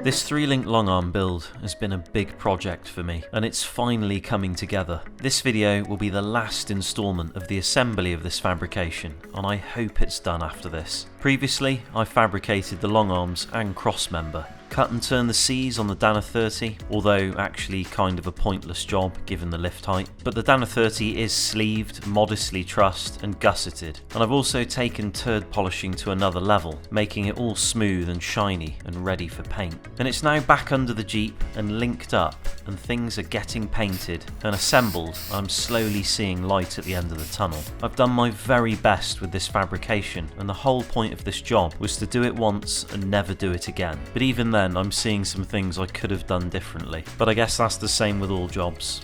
This 3-link long arm build has been a big project for me, and it's finally coming together. This video will be the last installment of the assembly of this fabrication, and I hope it's done after this. Previously, I fabricated the long arms and cross member, cut and turn the C's on the Dana 30, although actually kind of a pointless job given the lift height. But the Dana 30 is sleeved, modestly trussed and gusseted, and I've also taken turd polishing to another level, making it all smooth and shiny and ready for paint. And it's now back under the Jeep and linked up, and things are getting painted and assembled. I'm slowly seeing light at the end of the tunnel. I've done my very best with this fabrication, and the whole point of this job was to do it once and never do it again. But even then, I'm seeing some things I could have done differently. But I guess that's the same with all jobs.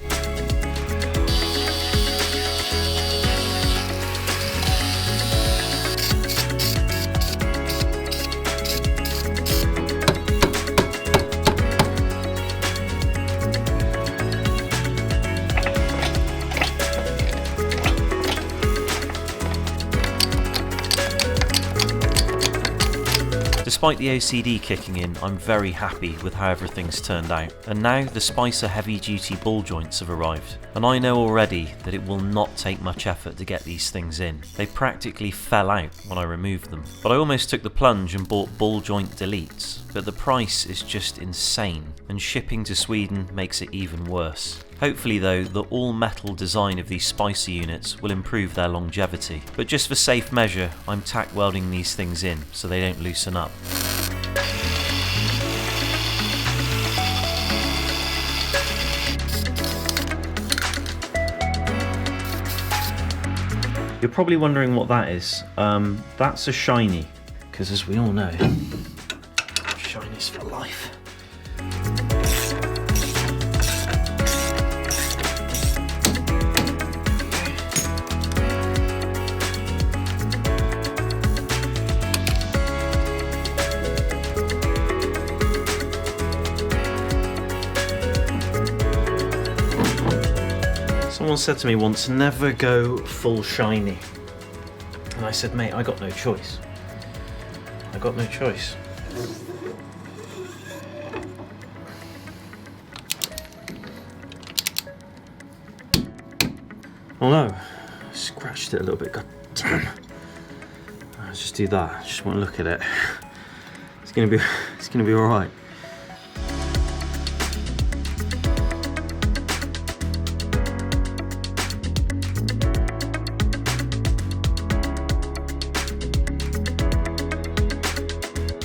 Despite the OCD kicking in, I'm very happy with how everything's turned out. And now the Spicer heavy duty ball joints have arrived. And I know already that it will not take much effort to get these things in. They practically fell out when I removed them. But I almost took the plunge and bought ball joint deletes. But the price is just insane, and shipping to Sweden makes it even worse. Hopefully though, the all-metal design of these Spicer units will improve their longevity. But just for safe measure, I'm tack welding these things in so they don't loosen up. You're probably wondering what that is. That's a shiny, because as we all know, shinies for life. Someone said to me once, never go full shiny. And I said, mate, I got no choice. I got no choice. Oh no, I scratched it a little bit, god damn. Let's just do that, I just want to look at it. It's gonna be alright.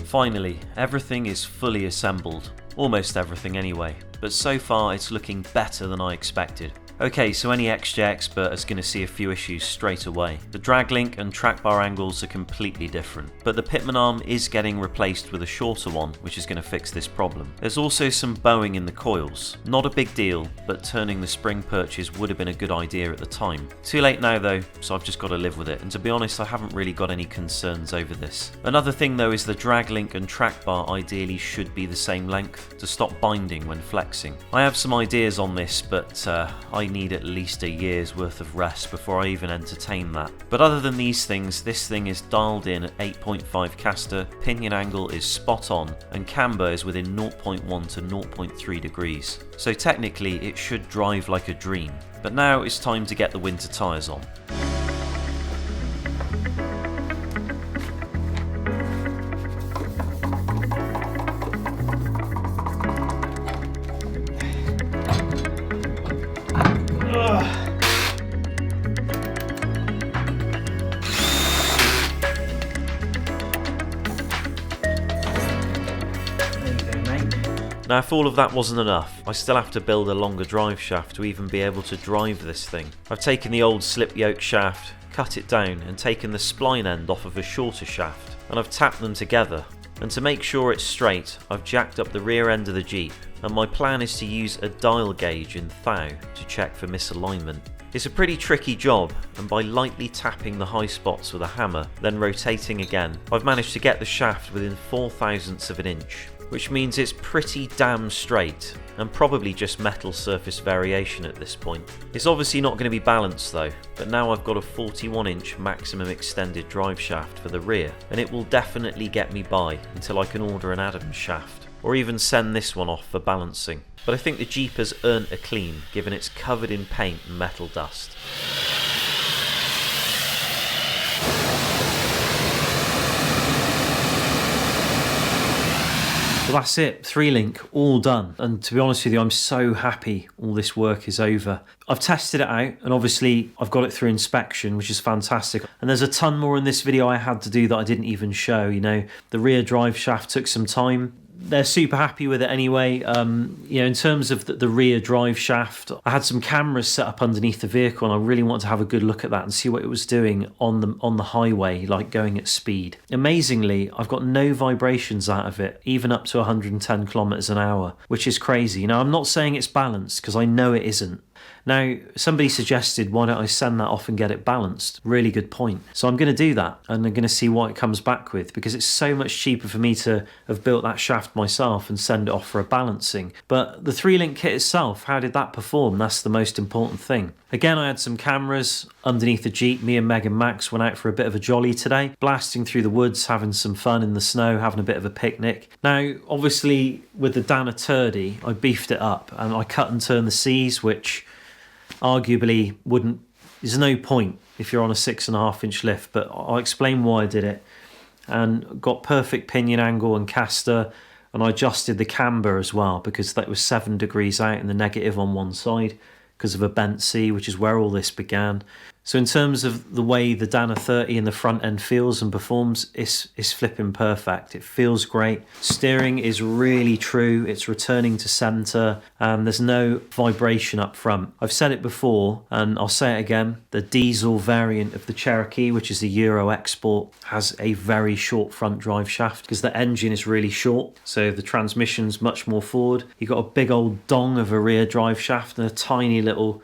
Finally, everything is fully assembled. Almost everything anyway, but so far it's looking better than I expected. Okay, so any XJ expert is going to see a few issues straight away. The drag link and track bar angles are completely different, but the pitman arm is getting replaced with a shorter one, which is going to fix this problem. There's also some bowing in the coils. Not a big deal, but turning the spring perches would have been a good idea at the time. Too late now though, so I've just got to live with it, and to be honest, I haven't really got any concerns over this. Another thing though is the drag link and track bar ideally should be the same length to stop binding when flexing. I have some ideas on this, but I need at least a year's worth of rest before I even entertain that. But other than these things, this thing is dialed in at 8.5 caster, pinion angle is spot on, and camber is within 0.1 to 0.3 degrees. So technically it should drive like a dream. But now it's time to get the winter tyres on. Now if all of that wasn't enough, I still have to build a longer drive shaft to even be able to drive this thing. I've taken the old slip yoke shaft, cut it down and taken the spline end off of a shorter shaft, and I've tapped them together. And to make sure it's straight, I've jacked up the rear end of the Jeep, and my plan is to use a dial gauge in thou to check for misalignment. It's a pretty tricky job, and by lightly tapping the high spots with a hammer, then rotating again, I've managed to get the shaft within 0.04 of an inch, which means it's pretty damn straight, and probably just metal surface variation at this point. It's obviously not going to be balanced though, but now I've got a 41-inch maximum extended drive shaft for the rear, and it will definitely get me by until I can order an Adams shaft. or even send this one off for balancing. But I think the Jeep has earned a clean, given it's covered in paint and metal dust. Well, that's it, 3-link, all done. And to be honest with you, I'm so happy all this work is over. I've tested it out, and obviously I've got it through inspection, which is fantastic. And there's a ton more in this video I had to do that I didn't even show. You know, the rear drive shaft took some time. They're super happy with it anyway. You know, in terms of the rear drive shaft, I had some cameras set up underneath the vehicle, and I really wanted to have a good look at that and see what it was doing on the highway, like going at speed. Amazingly, I've got no vibrations out of it, even up to 110 kilometers an hour, which is crazy. Now, I'm not saying it's balanced, because I know it isn't. Now, somebody suggested, why don't I send that off and get it balanced? Really good point. So I'm going to do that, and I'm going to see what it comes back with, because it's so much cheaper for me to have built that shaft myself and send it off for a balancing. But the 3-link kit itself, how did that perform? That's the most important thing. Again, I had some cameras underneath the Jeep. Me and Meg and Max went out for a bit of a jolly today, blasting through the woods, having some fun in the snow, having a bit of a picnic. Now, obviously, with the Dana Turdy, I beefed it up, and I cut and turned the C's, which arguably wouldn't, there's no point if you're on a 6.5-inch lift, but I'll explain why I did it. And got perfect pinion angle and caster, and I adjusted the camber as well, because that was 7 degrees out in the negative on one side because of a bent C, which is where all this began. So in terms of the way the Dana 30 in the front end feels and performs, it's flipping perfect. It feels great. Steering is really true. It's returning to center, and there's no vibration up front. I've said it before, and I'll say it again. The diesel variant of the Cherokee, which is the Euro export, has a very short front drive shaft because the engine is really short. So the transmission's much more forward. You've got a big old dong of a rear drive shaft and a tiny little,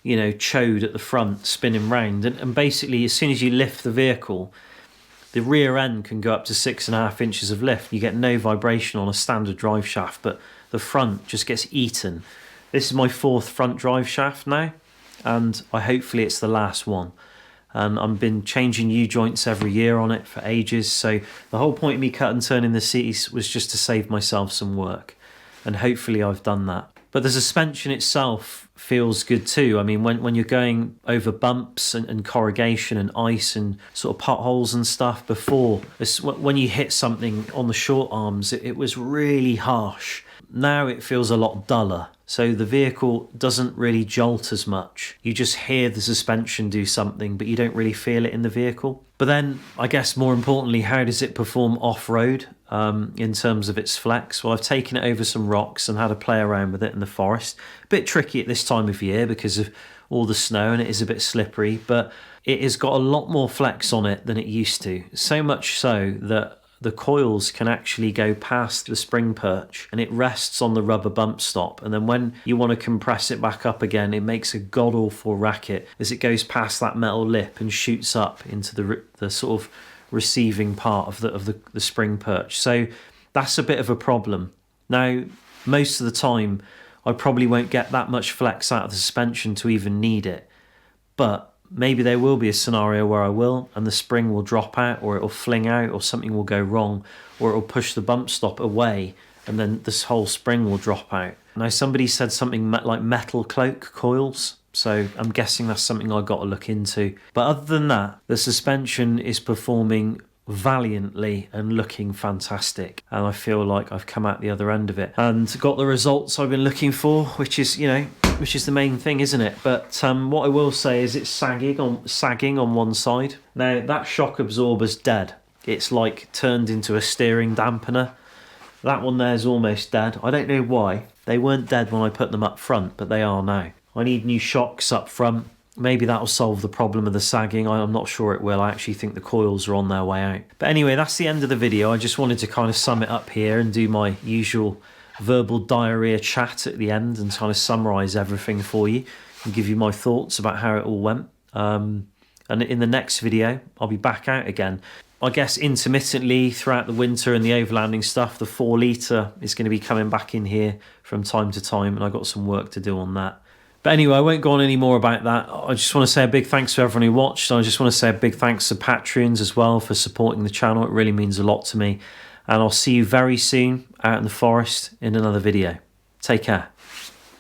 you know, chode at the front spinning round, and basically as soon as you lift the vehicle, the rear end can go up to 6.5 inches of lift. You get no vibration on a standard drive shaft, but the front just gets eaten. This is my 4th front drive shaft now, and hopefully it's the last one. And I've been changing U-joints every year on it for ages, so the whole point of me cut and turning the seats was just to save myself some work, and hopefully I've done that. But the suspension itself feels good too. I mean, when you're going over bumps and corrugation and ice and sort of potholes and stuff before, when you hit something on the short arms, it was really harsh. Now it feels a lot duller. So the vehicle doesn't really jolt as much. You just hear the suspension do something, but you don't really feel it in the vehicle. But then, I guess more importantly, how does it perform off-road in terms of its flex? Well, I've taken it over some rocks and had a play around with it in the forest. A bit tricky at this time of year because of all the snow, and it is a bit slippery, but it has got a lot more flex on it than it used to. So much so that the coils can actually go past the spring perch, and it rests on the rubber bump stop, and then when you want to compress it back up again, it makes a god-awful racket as it goes past that metal lip and shoots up into the sort of receiving part of the spring perch. So that's a bit of a problem. Now, most of the time I probably won't get that much flex out of the suspension to even need it, but maybe there will be a scenario where I will, and the spring will drop out, or it'll fling out, or something will go wrong, or it'll push the bump stop away, and then this whole spring will drop out. Now, somebody said something like metal cloak coils, so I'm guessing that's something I've got to look into. But other than that, the suspension is performing valiantly and looking fantastic, and I feel like I've come out the other end of it and got the results I've been looking for, which is, you know, which is the main thing, isn't it? But what I will say is it's sagging on one side. Now, that shock absorber's dead. It's like turned into a steering dampener. That one there's almost dead. I don't know why. They weren't dead when I put them up front, but they are now. I need new shocks up front. Maybe that'll solve the problem of the sagging. I'm not sure it will. I actually think the coils are on their way out. But anyway, that's the end of the video. I just wanted to kind of sum it up here and do my usual verbal diarrhea chat at the end and kind of summarise everything for you and give you my thoughts about how it all went. And in the next video, I'll be back out again. I guess intermittently throughout the winter and the overlanding stuff, the 4 litre is going to be coming back in here from time to time, and I've got some work to do on that. But anyway, I won't go on any more about that. I just want to say a big thanks to everyone who watched. I just want to say a big thanks to Patreons as well for supporting the channel. It really means a lot to me. and I'll see you very soon out in the forest in another video. Take care.